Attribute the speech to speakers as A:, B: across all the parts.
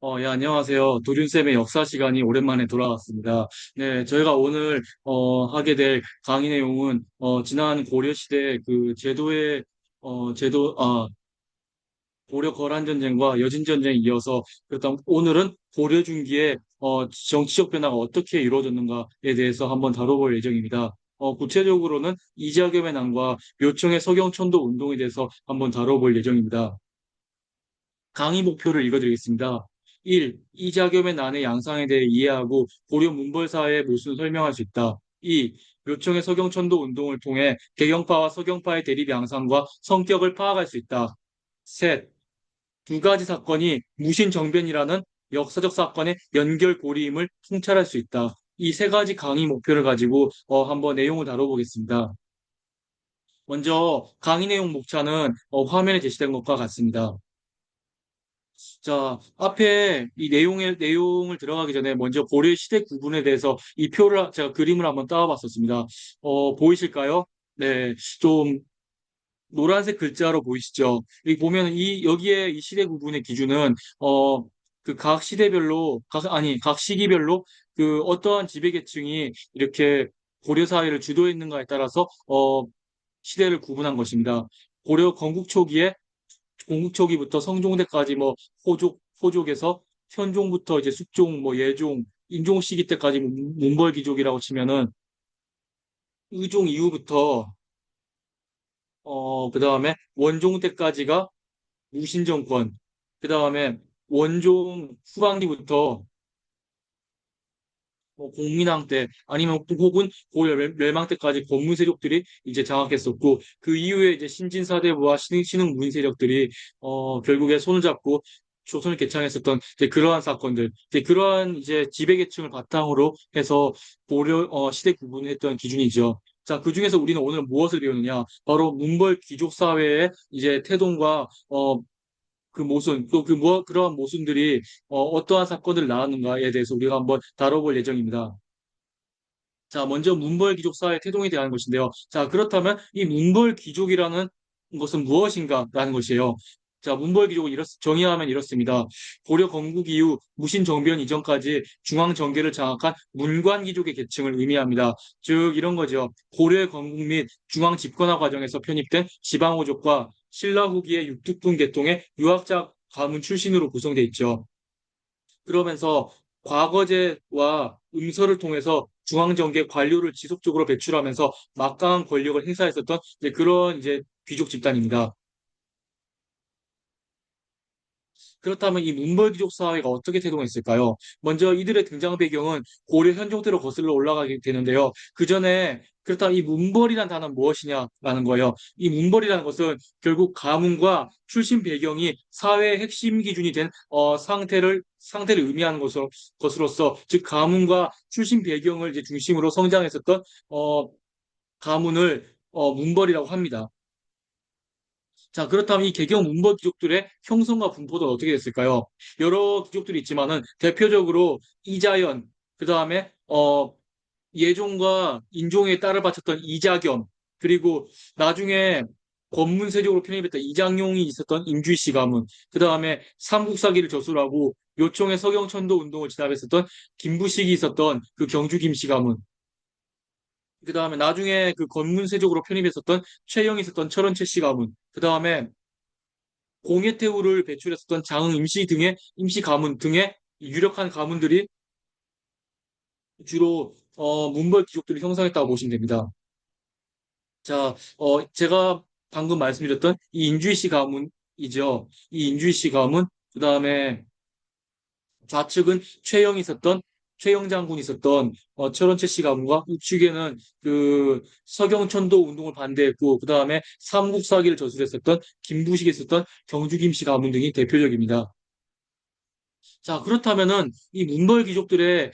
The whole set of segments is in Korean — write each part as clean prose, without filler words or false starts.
A: 예, 안녕하세요. 도륜쌤의 역사 시간이 오랜만에 돌아왔습니다. 네, 저희가 오늘, 하게 될 강의 내용은, 지난 고려시대 그 제도의, 고려 거란전쟁과 여진전쟁에 이어서, 그렇다면 오늘은 고려 중기에, 정치적 변화가 어떻게 이루어졌는가에 대해서 한번 다뤄볼 예정입니다. 구체적으로는 이자겸의 난과 묘청의 서경천도 운동에 대해서 한번 다뤄볼 예정입니다. 강의 목표를 읽어드리겠습니다. 1. 이자겸의 난의 양상에 대해 이해하고 고려 문벌사의 모순을 설명할 수 있다. 2. 묘청의 서경천도 운동을 통해 개경파와 서경파의 대립 양상과 성격을 파악할 수 있다. 셋. 두 가지 사건이 무신정변이라는 역사적 사건의 연결고리임을 통찰할 수 있다. 이 세 가지 강의 목표를 가지고 한번 내용을 다뤄보겠습니다. 먼저 강의 내용 목차는 화면에 제시된 것과 같습니다. 자, 앞에 이 내용을 들어가기 전에 먼저 고려 시대 구분에 대해서 이 표를 제가 그림을 한번 따와봤었습니다. 보이실까요? 네, 좀 노란색 글자로 보이시죠? 여기 보면 여기에 이 시대 구분의 기준은, 그 각 시대별로, 각 시기별로 그 어떠한 지배계층이 이렇게 고려 사회를 주도했는가에 따라서, 시대를 구분한 것입니다. 고려 건국 초기에 공초기부터 성종대까지 뭐 호족에서 현종부터 이제 숙종, 뭐 예종, 인종 시기 때까지 문벌귀족이라고 치면은 의종 이후부터 그 다음에 원종 때까지가 무신정권, 그 다음에 원종 후반기부터 뭐 공민왕 때 아니면 혹은 고려 멸망 때까지 권문 세력들이 이제 장악했었고 그 이후에 이제 신진사대부와 신흥 무인 세력들이 결국에 손을 잡고 조선을 개창했었던 이제 그러한 사건들, 이제 그러한 이제 지배계층을 바탕으로 해서 고려 시대 구분을 했던 기준이죠. 자, 그 중에서 우리는 오늘 무엇을 배우느냐? 바로 문벌 귀족 사회의 이제 태동과 그 모순, 또 그러한 모순들이 어떠한 사건을 낳았는가에 대해서 우리가 한번 다뤄볼 예정입니다. 자, 먼저 문벌 귀족 사회의 태동에 대한 것인데요. 자, 그렇다면 이 문벌 귀족이라는 것은 무엇인가라는 것이에요. 자, 문벌 귀족을 정의하면 이렇습니다. 고려 건국 이후 무신 정변 이전까지 중앙 정계를 장악한 문관 귀족의 계층을 의미합니다. 즉 이런 거죠. 고려의 건국 및 중앙 집권화 과정에서 편입된 지방호족과 신라 후기의 육특분 계통의 유학자 가문 출신으로 구성되어 있죠. 그러면서 과거제와 음서를 통해서 중앙정계 관료를 지속적으로 배출하면서 막강한 권력을 행사했었던 이제 그런 이제 귀족 집단입니다. 그렇다면 이 문벌귀족 사회가 어떻게 태동했을까요? 먼저 이들의 등장 배경은 고려 현종 때로 거슬러 올라가게 되는데요. 그 전에 그렇다면 이 문벌이란 단어는 무엇이냐라는 거예요. 이 문벌이라는 것은 결국 가문과 출신 배경이 사회의 핵심 기준이 된 상태를 의미하는 것으로서 즉 가문과 출신 배경을 이제 중심으로 성장했었던 가문을 문벌이라고 합니다. 자, 그렇다면 이 개경 문벌 귀족들의 형성과 분포는 어떻게 됐을까요? 여러 귀족들이 있지만은 대표적으로 이자연, 그 다음에 예종과 인종에 딸을 바쳤던 이자겸, 그리고 나중에 권문세족으로 편입했던 이장용이 있었던 임주씨 가문, 그 다음에 삼국사기를 저술하고 요청의 서경천도 운동을 진압했었던 김부식이 있었던 그 경주 김씨 가문, 그 다음에 나중에 그 권문세족으로 편입했었던 최영이 있었던 철원채 씨 가문, 그 다음에 공예태우를 배출했었던 장흥 임시 가문 등의 유력한 가문들이 주로 문벌 귀족들을 형성했다고 보시면 됩니다. 자, 제가 방금 말씀드렸던 이 인주희 씨 가문이죠. 이 인주희 씨 가문, 그 다음에 좌측은 최영 장군이 있었던 철원채 씨 가문과 우측에는 그 서경천도 운동을 반대했고 그 다음에 삼국사기를 저술했었던 김부식이 있었던 경주김 씨 가문 등이 대표적입니다. 자, 그렇다면은 이 문벌 귀족들의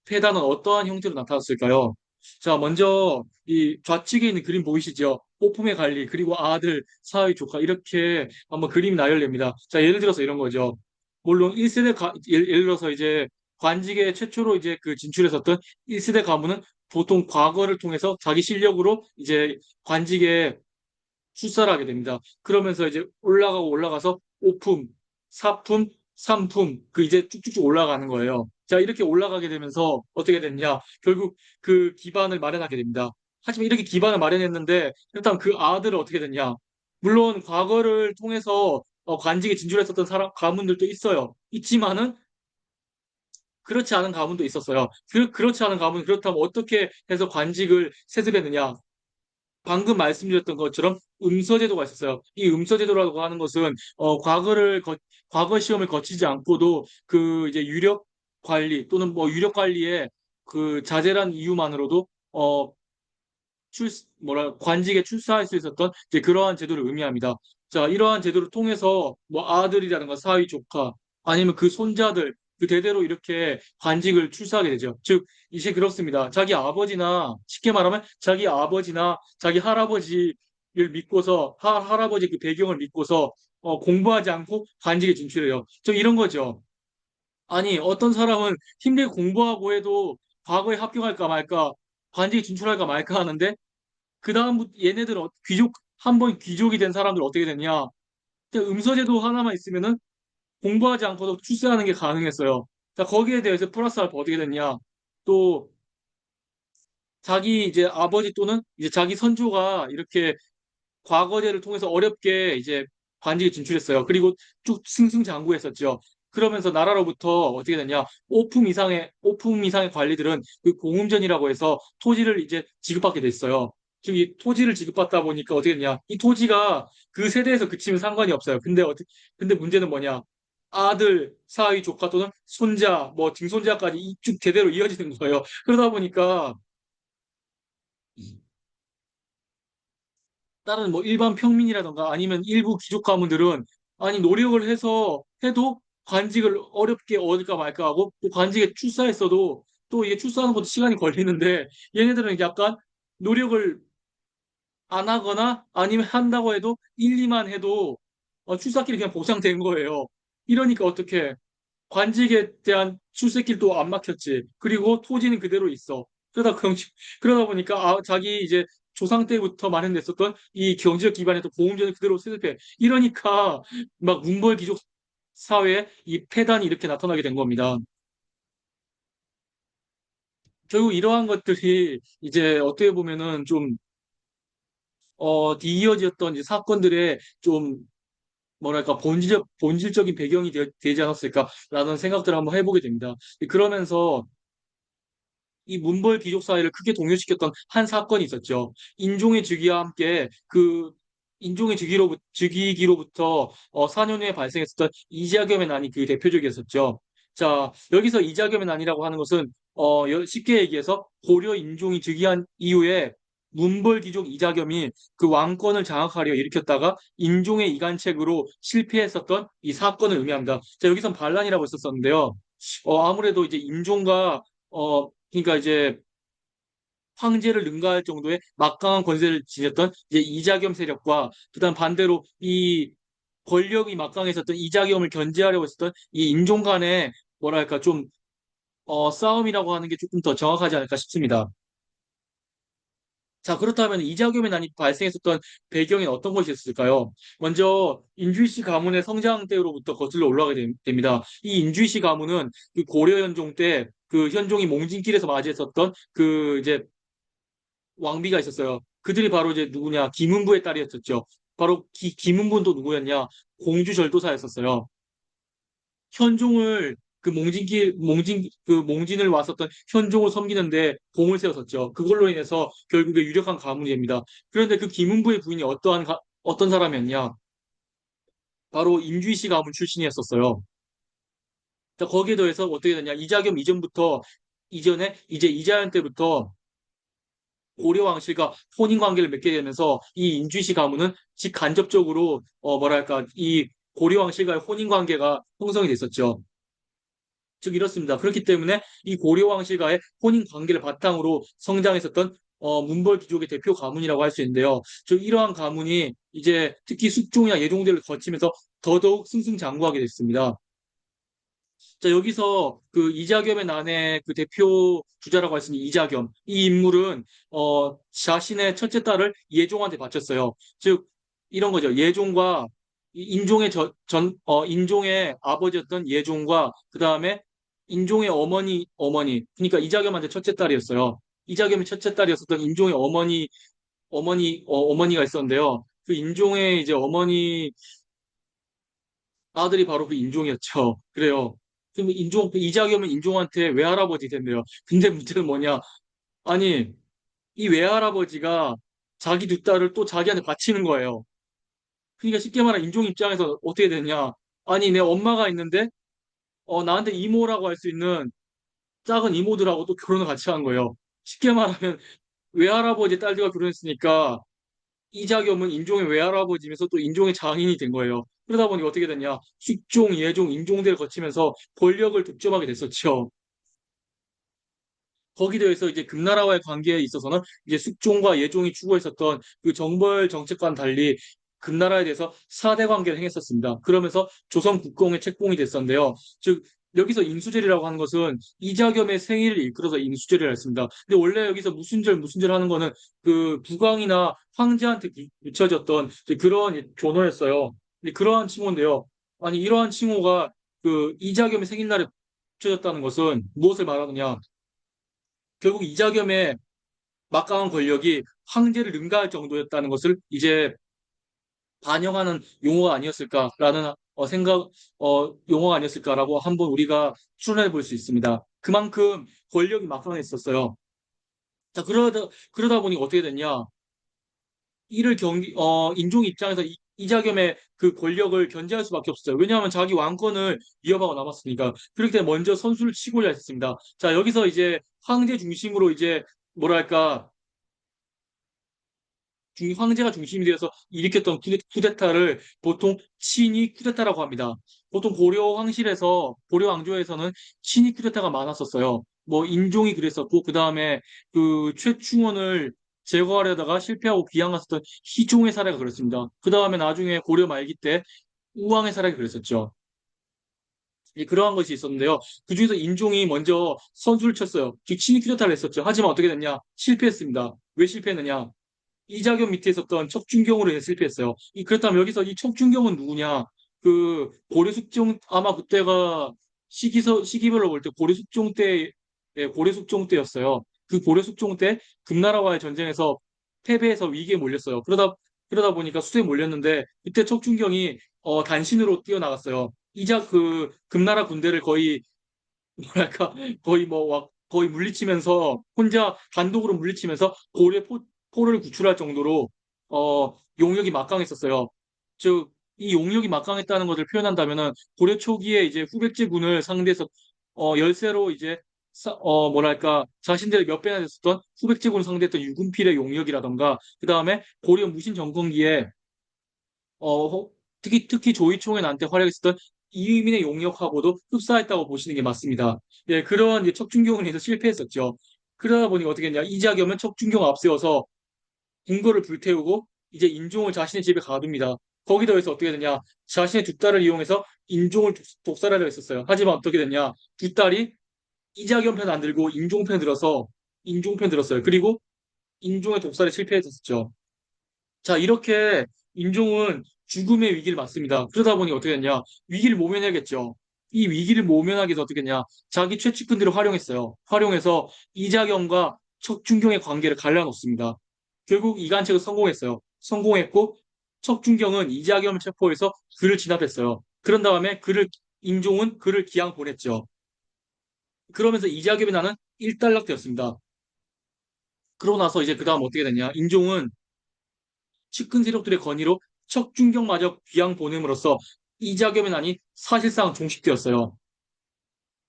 A: 폐단은 어떠한 형태로 나타났을까요? 자, 먼저 이 좌측에 있는 그림 보이시죠? 뽀품의 관리, 그리고 아들, 사위 조카 이렇게 한번 그림이 나열됩니다. 자, 예를 들어서 이런 거죠. 물론 1세대 예를 들어서 이제 관직에 최초로 이제 그 진출했었던 1세대 가문은 보통 과거를 통해서 자기 실력으로 이제 관직에 출사를 하게 됩니다. 그러면서 이제 올라가서 5품, 4품, 상품, 그 이제 쭉쭉쭉 올라가는 거예요. 자, 이렇게 올라가게 되면서 어떻게 됐냐? 결국 그 기반을 마련하게 됩니다. 하지만 이렇게 기반을 마련했는데, 일단 그 아들은 어떻게 됐냐? 물론 과거를 통해서 관직에 진출했었던 사람, 가문들도 있어요. 있지만은 그렇지 않은 가문도 있었어요. 그렇지 않은 가문, 그렇다면 어떻게 해서 관직을 세습했느냐? 방금 말씀드렸던 것처럼 음서제도가 있었어요. 이 음서제도라고 하는 것은 과거 시험을 거치지 않고도 그 이제 유력 관리 또는 뭐 유력 관리의 그 자잘한 이유만으로도 관직에 출사할 수 있었던 이제 그러한 제도를 의미합니다. 자, 이러한 제도를 통해서 뭐 아들이라든가 사위 조카 아니면 그 손자들 그 대대로 이렇게 관직을 출사하게 되죠. 즉, 이제 그렇습니다. 자기 아버지나 쉽게 말하면 자기 아버지나 자기 할아버지를 믿고서 할아버지 그 배경을 믿고서 공부하지 않고 관직에 진출해요. 즉 이런 거죠. 아니, 어떤 사람은 힘들게 공부하고 해도 과거에 합격할까 말까 관직에 진출할까 말까 하는데 그 다음부터 얘네들은 한 번 귀족이 된 사람들 어떻게 됐냐? 그냥 음서제도 하나만 있으면은 공부하지 않고도 출세하는 게 가능했어요. 자, 거기에 대해서 플러스 알파 어떻게 됐냐? 또 자기 이제 아버지 또는 이제 자기 선조가 이렇게 과거제를 통해서 어렵게 이제 관직에 진출했어요. 그리고 쭉 승승장구했었죠. 그러면서 나라로부터 어떻게 됐냐? 오품 이상의 관리들은 그 공음전이라고 해서 토지를 이제 지급받게 됐어요. 즉, 이 토지를 지급받다 보니까 어떻게 됐냐? 이 토지가 그 세대에서 그치면 상관이 없어요. 근데 문제는 뭐냐? 아들, 사위, 조카 또는 손자, 뭐 증손자까지 쭉 대대로 이어지는 거예요. 그러다 보니까 다른 뭐 일반 평민이라던가 아니면 일부 귀족 가문들은 아니 노력을 해서 해도 관직을 어렵게 얻을까 말까 하고 또 관직에 출사했어도 또 이게 출사하는 것도 시간이 걸리는데 얘네들은 약간 노력을 안 하거나 아니면 한다고 해도 1, 2만 해도 출사길이 그냥 보장된 거예요. 이러니까 어떻게 관직에 대한 출세길도 안 막혔지. 그리고 토지는 그대로 있어. 그러다 보니까 자기 이제 조상 때부터 마련됐었던 이 경제적 기반의 또 보험제는 그대로 수습해. 이러니까 막 문벌 귀족 사회에 이 폐단이 이렇게 나타나게 된 겁니다. 결국 이러한 것들이 이제 어떻게 보면은 좀 뒤이어졌던 이제 사건들의 좀 뭐랄까 본질적인 배경이 되지 않았을까라는 생각들을 한번 해보게 됩니다. 그러면서 이 문벌 귀족 사회를 크게 동요시켰던 한 사건이 있었죠. 인종의 즉위와 함께 그 즉위기로부터 4년 후에 발생했었던 이자겸의 난이 그 대표적이었었죠. 자, 여기서 이자겸의 난이라고 하는 것은 쉽게 얘기해서 고려 인종이 즉위한 이후에 문벌 귀족 이자겸이 그 왕권을 장악하려 일으켰다가 인종의 이간책으로 실패했었던 이 사건을 의미합니다. 자, 여기선 반란이라고 했었었는데요. 아무래도 이제 인종과 그러니까 이제 황제를 능가할 정도의 막강한 권세를 지녔던 이제 이자겸 세력과 그다음 반대로 이 권력이 막강했었던 이자겸을 견제하려고 했었던 이 인종 간의 뭐랄까 좀 싸움이라고 하는 게 조금 더 정확하지 않을까 싶습니다. 자, 그렇다면 이자겸의 난이 발생했었던 배경엔 어떤 것이 있을까요? 먼저 인주이씨 가문의 성장 때로부터 거슬러 올라가게 됩니다. 이 인주이씨 가문은 그 고려 현종 때 그 현종이 몽진길에서 맞이했었던 그 이제 왕비가 있었어요. 그들이 바로 이제 누구냐? 김은부의 딸이었었죠. 바로 김은부는 또 누구였냐? 공주절도사였었어요. 현종을 몽진을 왔었던 현종을 섬기는데 공을 세웠었죠. 그걸로 인해서 결국에 유력한 가문이 됩니다. 그런데 그 김은부의 부인이 어떤 사람이었냐? 바로 인주이씨 가문 출신이었었어요. 자, 거기에 더해서 어떻게 되냐? 이자겸 이전에 이제 이자연 때부터 고려 왕실과 혼인 관계를 맺게 되면서 이 인주시 가문은 직간접적으로 뭐랄까 이 고려 왕실과의 혼인 관계가 형성이 됐었죠. 즉 이렇습니다. 그렇기 때문에 이 고려 왕실과의 혼인 관계를 바탕으로 성장했었던 문벌 귀족의 대표 가문이라고 할 수 있는데요. 즉 이러한 가문이 이제 특히 숙종이나 예종대를 거치면서 더더욱 승승장구하게 됐습니다. 자, 여기서 그 이자겸의 난의 그 대표 주자라고 할 수 있는 이자겸. 이 인물은, 자신의 첫째 딸을 예종한테 바쳤어요. 즉, 이런 거죠. 예종과 인종의 아버지였던 예종과 그 다음에 인종의 어머니, 그러니까 이자겸한테 첫째 딸이었어요. 이자겸이 첫째 딸이었었던 인종의 어머니가 있었는데요. 그 인종의 이제 어머니 아들이 바로 그 인종이었죠. 그래요. 그럼 이자겸은 인종한테 외할아버지 된대요. 근데 문제는 뭐냐? 아니, 이 외할아버지가 자기 두 딸을 또 자기한테 바치는 거예요. 그러니까 쉽게 말하면 인종 입장에서 어떻게 되냐? 아니, 내 엄마가 있는데, 나한테 이모라고 할 수 있는 작은 이모들하고 또 결혼을 같이 한 거예요. 쉽게 말하면 외할아버지 딸들과 결혼했으니까 이자겸은 인종의 외할아버지면서 또 인종의 장인이 된 거예요. 그러다 보니 어떻게 됐냐? 숙종, 예종, 인종대를 거치면서 권력을 독점하게 됐었죠. 거기에 대해서 이제 금나라와의 관계에 있어서는 이제 숙종과 예종이 추구했었던 그 정벌 정책과는 달리 금나라에 대해서 사대 관계를 행했었습니다. 그러면서 조선 국공의 책봉이 됐었는데요. 즉 여기서 인수절이라고 하는 것은 이자겸의 생일을 이끌어서 인수절이라 했습니다. 근데 원래 여기서 무슨 절 하는 거는 그 국왕이나 황제한테 붙여졌던 이제 그런 존어였어요. 근데 그러한 칭호인데요. 아니 이러한 칭호가 그 이자겸의 생일날에 붙여졌다는 것은 무엇을 말하느냐? 결국 이자겸의 막강한 권력이 황제를 능가할 정도였다는 것을 이제 반영하는 용어가 아니었을까라는 용어가 아니었을까라고 한번 우리가 추론해 볼 수 있습니다. 그만큼 권력이 막강했었어요. 자, 그러다 보니 어떻게 됐냐? 인종 입장에서 이자겸의 그 권력을 견제할 수밖에 없었어요. 왜냐하면 자기 왕권을 이어가고 남았으니까. 그렇기 때문에 먼저 선수를 치고자 했습니다. 자, 여기서 이제 황제 중심으로 이제 뭐랄까, 황제가 중심이 되어서 일으켰던 쿠데타를 보통 친위 쿠데타라고 합니다. 보통 고려 왕조에서는 친위 쿠데타가 많았었어요. 뭐 인종이 그랬었고 그 다음에 그 최충원을 제거하려다가 실패하고 귀양했었던 희종의 사례가 그랬습니다. 그 다음에 나중에 고려 말기 때 우왕의 사례가 그랬었죠. 그러한 것이 있었는데요. 그중에서 인종이 먼저 선수를 쳤어요. 즉 친위 쿠데타를 했었죠. 하지만 어떻게 됐냐? 실패했습니다. 왜 실패했느냐? 이자겸 밑에 있었던 척준경으로 인해 실패했어요. 그렇다면 여기서 이 척준경은 누구냐? 그 고려숙종 아마 그때가 시기별로 볼 때 고려숙종 때였어요. 그 고려숙종 때 금나라와의 전쟁에서 패배해서 위기에 몰렸어요. 그러다 보니까 수세에 몰렸는데 그때 척준경이 단신으로 뛰어나갔어요. 이자 그 금나라 군대를 거의 뭐랄까 거의 물리치면서 혼자 단독으로 물리치면서 포를 구출할 정도로 용력이 막강했었어요. 즉 이 용력이 막강했다는 것을 표현한다면은 고려 초기에 이제 후백제군을 상대해서 열세로 이제 뭐랄까 자신들의 몇 배나 됐었던 후백제군을 상대했던 유군필의 용력이라던가 그 다음에 고려 무신 정권기에 특히 조이총의 난때 활약했었던 이유민의 용역하고도 흡사했다고 보시는 게 맞습니다. 예, 그런 이제 척준경을 해서 실패했었죠. 그러다 보니 어떻게 했냐. 이자겸은 척준경을 앞세워서 궁궐을 불태우고 이제 인종을 자신의 집에 가둡니다. 거기다 해서 어떻게 되냐. 자신의 두 딸을 이용해서 인종을 독살하려 했었어요. 하지만 어떻게 됐냐. 두 딸이 이자겸 편 안 들고 인종 편 들었어요. 그리고 인종의 독살에 실패했었죠. 자, 이렇게 인종은 죽음의 위기를 맞습니다. 그러다 보니 어떻게 됐냐? 위기를 모면해야겠죠. 이 위기를 모면하기 위해서 어떻게 했냐? 자기 최측근들을 활용했어요. 활용해서 이자겸과 척준경의 관계를 갈라놓습니다. 결국 이간책은 성공했어요. 성공했고 척준경은 이자겸을 체포해서 그를 진압했어요. 그런 다음에 인종은 그를 기양 보냈죠. 그러면서 이자겸이 나는 일단락되었습니다. 그러고 나서 이제 그 다음 어떻게 됐냐? 인종은 측근 세력들의 건의로 척준경마저 귀양 보냄으로써 이자겸의 난이 사실상 종식되었어요.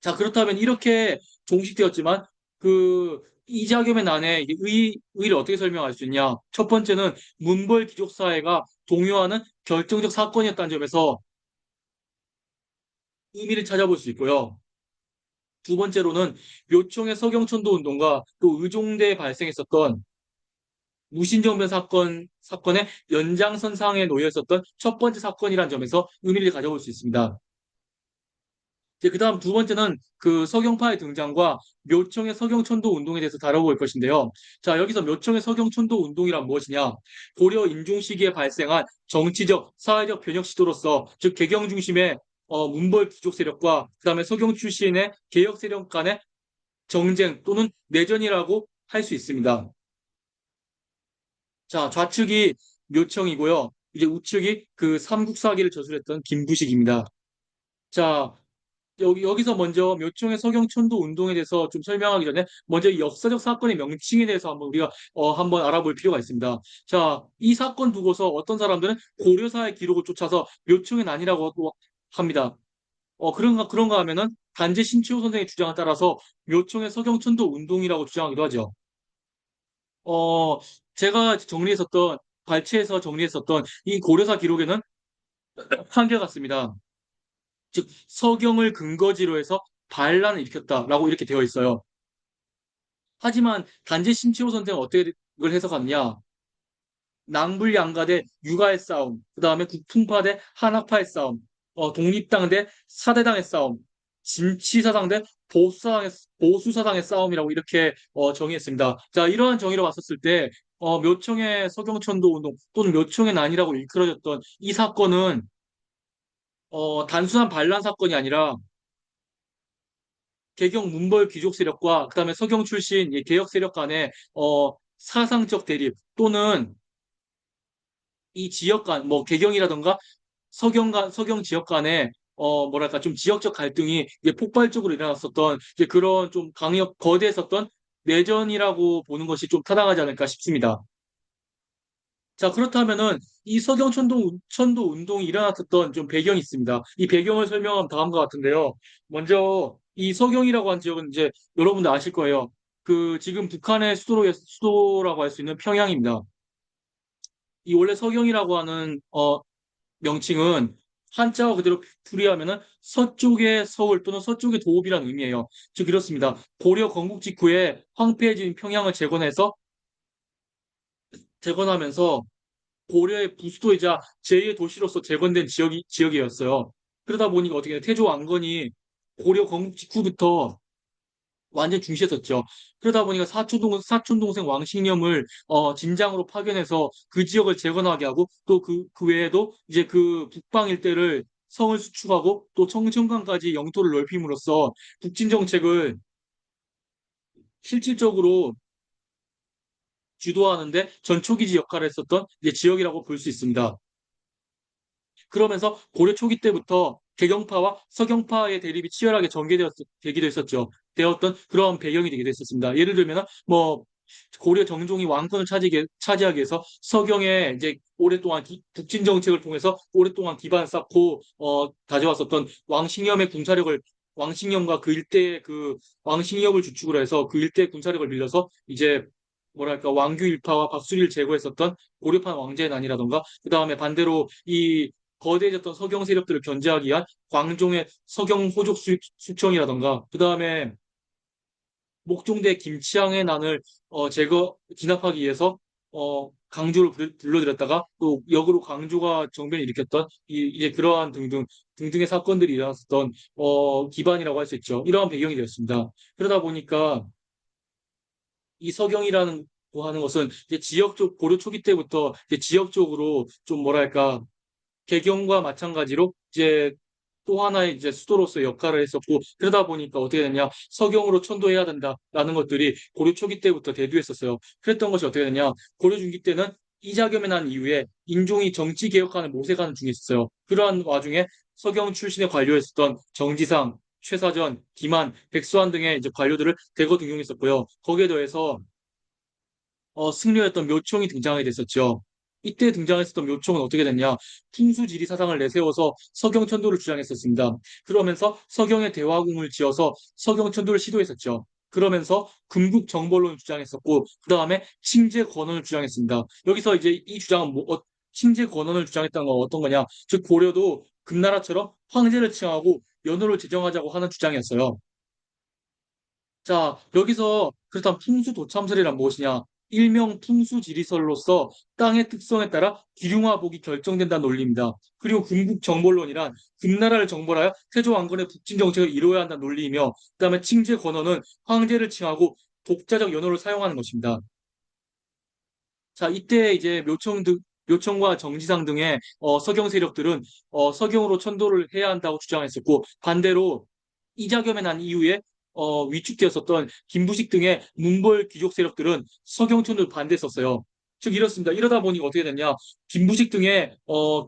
A: 자, 그렇다면 이렇게 종식되었지만 그 이자겸의 난의 의의를 어떻게 설명할 수 있냐? 첫 번째는 문벌 귀족 사회가 동요하는 결정적 사건이었다는 점에서 의미를 찾아볼 수 있고요. 두 번째로는 묘총의 서경천도 운동과 또 의종대에 발생했었던 무신정변 사건의 연장선상에 놓여 있었던 첫 번째 사건이라는 점에서 의미를 가져볼 수 있습니다. 이제 그 다음 두 번째는 그 서경파의 등장과 묘청의 서경천도 운동에 대해서 다뤄볼 것인데요. 자, 여기서 묘청의 서경천도 운동이란 무엇이냐? 고려 인종 시기에 발생한 정치적, 사회적 변혁 시도로서, 즉 개경 중심의 문벌 귀족 세력과 그다음에 서경 출신의 개혁 세력 간의 정쟁 또는 내전이라고 할 수 있습니다. 자, 좌측이 묘청이고요. 이제 우측이 그 삼국사기를 저술했던 김부식입니다. 자, 여기서 먼저 묘청의 서경천도 운동에 대해서 좀 설명하기 전에 먼저 이 역사적 사건의 명칭에 대해서 한번 우리가 한번 알아볼 필요가 있습니다. 자, 이 사건 두고서 어떤 사람들은 고려사의 기록을 쫓아서 묘청의 난이라고 합니다. 그런가 하면은 단재 신치호 선생의 주장에 따라서 묘청의 서경천도 운동이라고 주장하기도 하죠. 어, 제가 정리했었던 발췌해서 정리했었던 이 고려사 기록에는 한결같습니다. 즉 서경을 근거지로 해서 반란을 일으켰다라고 이렇게 되어 있어요. 하지만 단지 신치호 선생은 어떻게 그걸 해석하느냐? 낭불양가 대 육아의 싸움, 그 다음에 국풍파 대 한학파의 싸움, 독립당 대 사대당의 싸움, 진치사당 대 보수사당의 싸움이라고 이렇게 정의했습니다. 자, 이러한 정의로 봤었을 때 묘청의 서경천도 운동 또는 묘청의 난이라고 일컬어졌던 이 사건은 단순한 반란 사건이 아니라 개경 문벌 귀족 세력과 그다음에 서경 출신 이 개혁 세력 간의 사상적 대립 또는 이 지역 간, 뭐 개경이라던가 서경 지역 간의 뭐랄까 좀 지역적 갈등이 이제 폭발적으로 일어났었던 이제 그런 좀 거대했었던 내전이라고 보는 것이 좀 타당하지 않을까 싶습니다. 자, 그렇다면은 이 천도 운동이 일어났었던 좀 배경이 있습니다. 이 배경을 설명하면 다음과 같은데요. 먼저 이 서경이라고 한 지역은 이제 여러분들 아실 거예요. 그 지금 북한의 수도라고 할 수 있는 평양입니다. 이 원래 서경이라고 하는 명칭은 한자어 그대로 풀이하면은 서쪽의 서울 또는 서쪽의 도읍이라는 의미예요. 즉 이렇습니다. 고려 건국 직후에 황폐해진 평양을 재건하면서 고려의 부수도이자 제2의 도시로서 재건된 지역이었어요. 그러다 보니까 어떻게 태조 왕건이 고려 건국 직후부터 완전 중시했었죠. 그러다 보니까 사촌 동생 왕식념을 진장으로 파견해서 그 지역을 재건하게 하고 또 그 외에도 이제 그 북방 일대를 성을 수축하고 또 청천강까지 영토를 넓힘으로써 북진 정책을 실질적으로 주도하는데 전초기지 역할을 했었던 이제 지역이라고 볼 수 있습니다. 그러면서 고려 초기 때부터 개경파와 서경파의 대립이 치열하게 되기도 했었죠. 되었던 그런 배경이 되기도 했었습니다. 예를 들면 뭐 고려 정종이 왕권을 차지하기 위해서 서경에 이제 오랫동안 북진 정책을 통해서 오랫동안 기반을 쌓고 다져왔었던 왕식념과 그 일대의 그 왕식엽을 주축으로 해서 그 일대 군사력을 밀려서 이제 뭐랄까 왕규 일파와 박수리를 제거했었던 고려판 왕제의 난이라던가 그 다음에 반대로 이 거대해졌던 서경 세력들을 견제하기 위한 광종의 서경 호족 수청이라던가 그 다음에 목종대 김치향의 난을 진압하기 위해서 강조를 불러들였다가 또 역으로 강조가 정변을 일으켰던 이제 그러한 등등의 사건들이 일어났었던 기반이라고 할 수 있죠. 이러한 배경이 되었습니다. 그러다 보니까 이 서경이라는 거 하는 것은 이제 지역적 고려 초기 때부터 이제 지역적으로 좀 뭐랄까 개경과 마찬가지로 이제 또 하나의 이제 수도로서 역할을 했었고 그러다 보니까 어떻게 됐냐 서경으로 천도해야 된다라는 것들이 고려 초기 때부터 대두했었어요. 그랬던 것이 어떻게 됐냐 고려 중기 때는 이자겸이 난 이후에 인종이 정치 개혁하는 모색하는 중에 있었어요. 그러한 와중에 서경 출신의 관료였었던 정지상, 최사전, 김한, 백수한 등의 이제 관료들을 대거 등용했었고요. 거기에 더해서 승려였던 묘총이 등장하게 됐었죠. 이때 등장했었던 묘총은 어떻게 됐냐? 풍수지리 사상을 내세워서 서경천도를 주장했었습니다. 그러면서 서경의 대화궁을 지어서 서경천도를 시도했었죠. 그러면서 금국정벌론을 주장했었고, 그 다음에 칭제권언을 주장했습니다. 여기서 이제 이 주장은 칭제권언을 주장했다는 건 어떤 거냐? 즉 고려도 금나라처럼 황제를 칭하고 연호를 제정하자고 하는 주장이었어요. 자, 여기서 그렇다면 풍수도참설이란 무엇이냐? 일명 풍수지리설로서 땅의 특성에 따라 기륭화복이 결정된다는 논리입니다. 그리고 궁극정벌론이란 금나라를 정벌하여 태조왕건의 북진 정책을 이루어야 한다는 논리이며, 그다음에 칭제 권언은 황제를 칭하고 독자적 연호를 사용하는 것입니다. 자, 이때 이제 묘청과 정지상 등의 서경 세력들은 서경으로 천도를 해야 한다고 주장했었고, 반대로 이자겸에 난 이후에 위축되었었던 김부식 등의 문벌 귀족 세력들은 서경천도를 반대했었어요. 즉 이렇습니다. 이러다 보니 어떻게 됐냐? 김부식 등의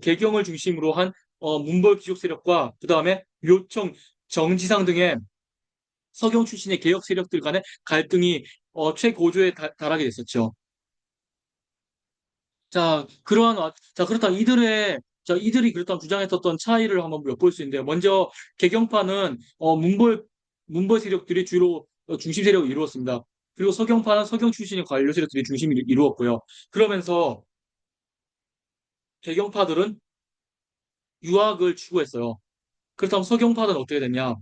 A: 개경을 중심으로 한 문벌 귀족 세력과 그 다음에 묘청, 정지상 등의 서경 출신의 개혁 세력들 간의 갈등이 최고조에 달하게 됐었죠. 그렇다 이들이 그렇다면 주장했었던 차이를 한번 엿볼 수 있는데요. 먼저 개경파는 문벌 세력들이 주로 중심 세력을 이루었습니다. 그리고 서경파는 서경 출신의 관료 세력들이 중심을 이루었고요. 그러면서 개경파들은 유학을 추구했어요. 그렇다면 서경파는 어떻게 됐냐?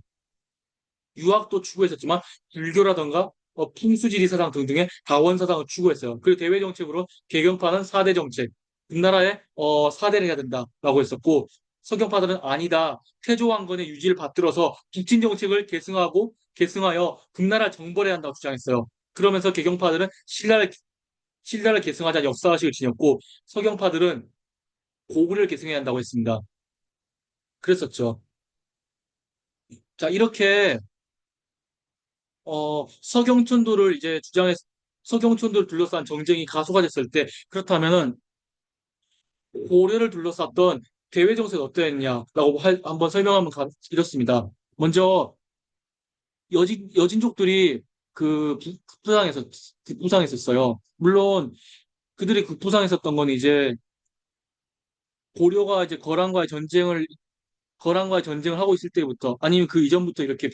A: 유학도 추구했었지만 불교라던가 풍수지리 사상 등등의 다원 사상을 추구했어요. 그리고 대외 정책으로 개경파는 4대 정책, 우리나라에 4대를 해야 된다라고 했었고, 서경파들은 아니다. 태조왕건의 유지를 받들어서 북진 정책을 계승하여 금나라 정벌해야 한다고 주장했어요. 그러면서 개경파들은 신라를 계승하자 역사의식을 지녔고, 서경파들은 고구려를 계승해야 한다고 했습니다. 그랬었죠. 자, 이렇게 서경천도를 둘러싼 정쟁이 가속화됐을 때, 그렇다면은 고려를 둘러쌌던 대외 정세는 어떠했냐라고 한번 설명하면 이렇습니다. 먼저 여진족들이 급부상했었어요. 물론 그들이 급부상했었던 건 이제 고려가 이제 거란과의 전쟁을 하고 있을 때부터, 아니면 그 이전부터 이렇게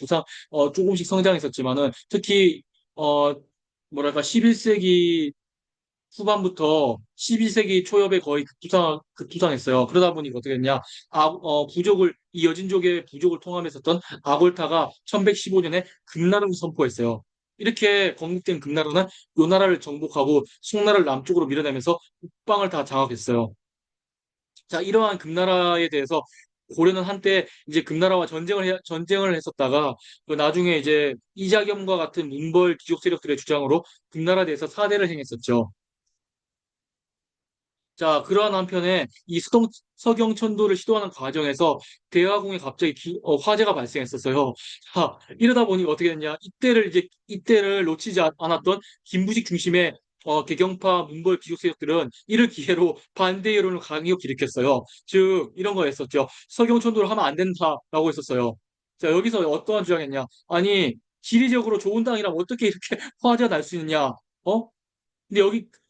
A: 조금씩 성장했었지만은, 특히 어 뭐랄까 11세기 후반부터 12세기 초엽에 거의 급부상했어요. 그러다 보니 어떻게 됐냐? 이 여진족의 부족을 통합했었던 아골타가 1115년에 금나라를 선포했어요. 이렇게 건국된 금나라는 요 나라를 정복하고 송나라를 남쪽으로 밀어내면서 북방을 다 장악했어요. 자, 이러한 금나라에 대해서 고려는 한때 이제 금나라와 전쟁을 했었다가, 그 나중에 이제 이자겸과 같은 문벌 귀족 세력들의 주장으로 금나라에 대해서 사대를 행했었죠. 자, 그러한 한편에 서경천도를 시도하는 과정에서 대화궁에 갑자기 화재가 발생했었어요. 자, 이러다 보니 어떻게 됐냐? 이때를 놓치지 않았던 김부식 중심의 개경파 문벌 귀족 세력들은 이를 기회로 반대 여론을 강력히 일으켰어요. 즉, 이런 거였었죠. 서경천도를 하면 안 된다라고 했었어요. 자, 여기서 어떠한 주장했냐? 아니, 지리적으로 좋은 땅이라면 어떻게 이렇게 화재가 날 수 있느냐? 어? 근데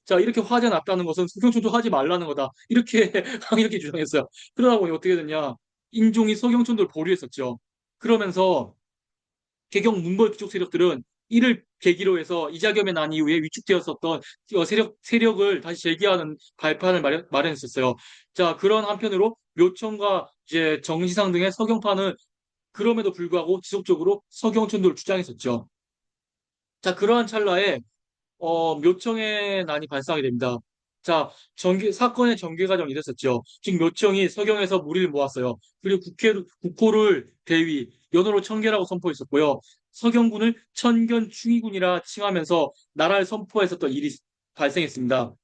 A: 자, 이렇게 화재 났다는 것은 석영천도 하지 말라는 거다. 이렇게 강력히 주장했어요. 그러다 보니 어떻게 됐냐. 인종이 석영천도를 보류했었죠. 그러면서 개경 문벌 귀족 세력들은 이를 계기로 해서 이자겸의 난 이후에 위축되었었던 세력을 다시 재기하는 발판을 마련했었어요. 자, 그런 한편으로 묘청과 이제 정시상 등의 서경파는 그럼에도 불구하고 지속적으로 서경천도를 주장했었죠. 자, 그러한 찰나에 묘청의 난이 발생하게 됩니다. 자, 사건의 전개 과정이 이랬었죠. 즉, 묘청이 서경에서 무리를 모았어요. 그리고 국호를 대위, 연호로 청계라고 선포했었고요. 서경군을 천견 충의군이라 칭하면서 나라를 선포했었던 일이 발생했습니다.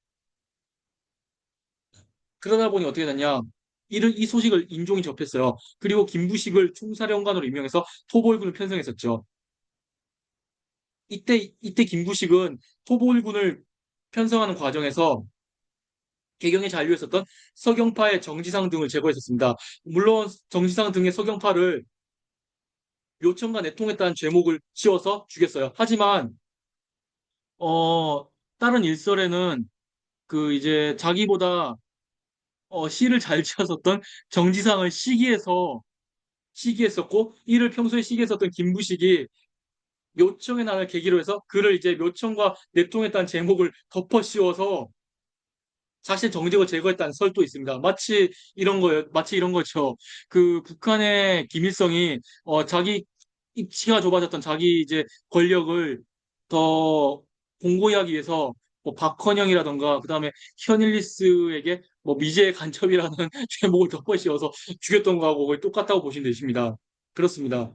A: 그러다 보니 어떻게 됐냐. 이 소식을 인종이 접했어요. 그리고 김부식을 총사령관으로 임명해서 토벌군을 편성했었죠. 이때 김부식은 토벌군을 편성하는 과정에서 개경에 잔류했었던 서경파의 정지상 등을 제거했었습니다. 물론 정지상 등의 서경파를 묘청과 내통했다는 죄목을 씌워서 죽였어요. 하지만 다른 일설에는 그 이제 자기보다 시를 잘 지었었던 정지상을 시기했었고, 이를 평소에 시기했었던 김부식이 묘청의 난을 계기로 해서 그를 이제 묘청과 내통했다는 제목을 덮어 씌워서 자신의 정적을 제거했다는 설도 있습니다. 마치 이런 거죠. 그 북한의 김일성이 자기 입지가 좁아졌던 자기 이제 권력을 더 공고히 하기 위해서 뭐 박헌영이라던가 그다음에 현일리스에게 뭐 미제의 간첩이라는 제목을 덧붙여서 죽였던 거하고 거의 똑같다고 보시면 되십니다. 그렇습니다.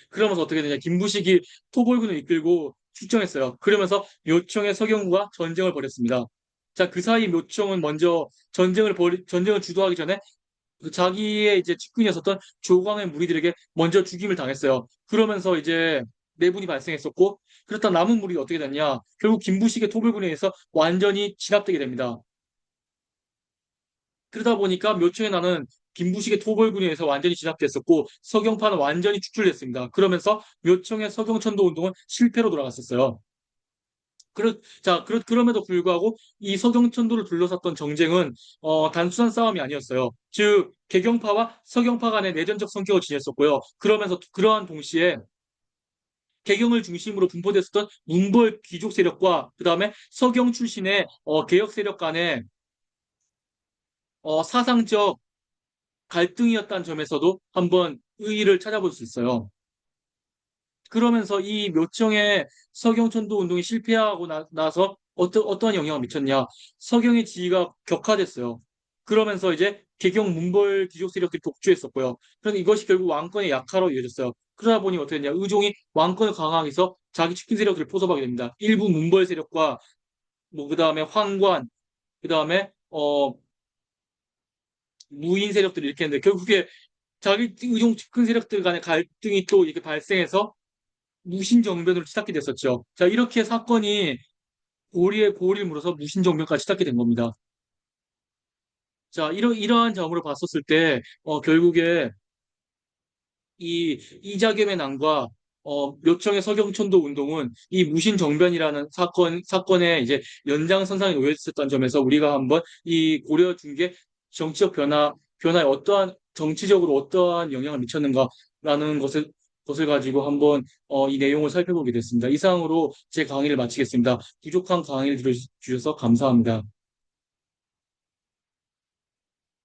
A: 그러면서 어떻게 되냐. 김부식이 토벌군을 이끌고 출정했어요. 그러면서 묘청의 서경과 전쟁을 벌였습니다. 자, 그 사이 묘청은 먼저 전쟁을 주도하기 전에 그 자기의 이제 측근이었었던 조광의 무리들에게 먼저 죽임을 당했어요. 그러면서 이제 내분이 발생했었고, 그렇다 남은 무리가 어떻게 됐냐. 결국 김부식의 토벌군에 의해서 완전히 진압되게 됩니다. 그러다 보니까 묘청의 나는 김부식의 토벌군에 의해서 완전히 진압됐었고 서경파는 완전히 축출됐습니다. 그러면서 묘청의 서경천도 운동은 실패로 돌아갔었어요. 그럼에도 불구하고 이 서경천도를 둘러쌌던 정쟁은 단순한 싸움이 아니었어요. 즉 개경파와 서경파 간의 내전적 성격을 지녔었고요. 그러면서 그러한 동시에 개경을 중심으로 분포됐었던 문벌 귀족 세력과 그 다음에 서경 출신의 개혁 세력 간의 사상적 갈등이었다는 점에서도 한번 의의를 찾아볼 수 있어요. 그러면서 이 묘청의 서경천도 운동이 실패하고 나서 어떠한 영향을 미쳤냐. 서경의 지위가 격화됐어요. 그러면서 이제 개경 문벌 귀족 세력들이 독주했었고요. 그래서 이것이 결국 왕권의 약화로 이어졌어요. 그러다 보니 어떻게 됐냐. 의종이 왕권을 강화하기 위해서 자기 측근 세력들을 포섭하게 됩니다. 일부 문벌 세력과 뭐 그다음에 황관, 그다음에 무인 세력들이 이렇게 했는데 결국에 자기 의종 측근 세력들 간의 갈등이 또 이렇게 발생해서 무신정변으로 시작이 됐었죠. 자, 이렇게 사건이 고리에 고리를 물어서 무신정변까지 시작이 된 겁니다. 자, 이러한 점으로 봤었을 때, 결국에 이자겸의 난과, 묘청의 서경천도 운동은 이 무신정변이라는 사건의 이제 연장선상에 놓여 있었던 점에서 우리가 한번 이 고려 중개 정치적 변화에 어떠한, 정치적으로 어떠한 영향을 미쳤는가라는 것을 가지고 한번, 이 내용을 살펴보게 됐습니다. 이상으로 제 강의를 마치겠습니다. 부족한 강의를 들어주셔서 감사합니다.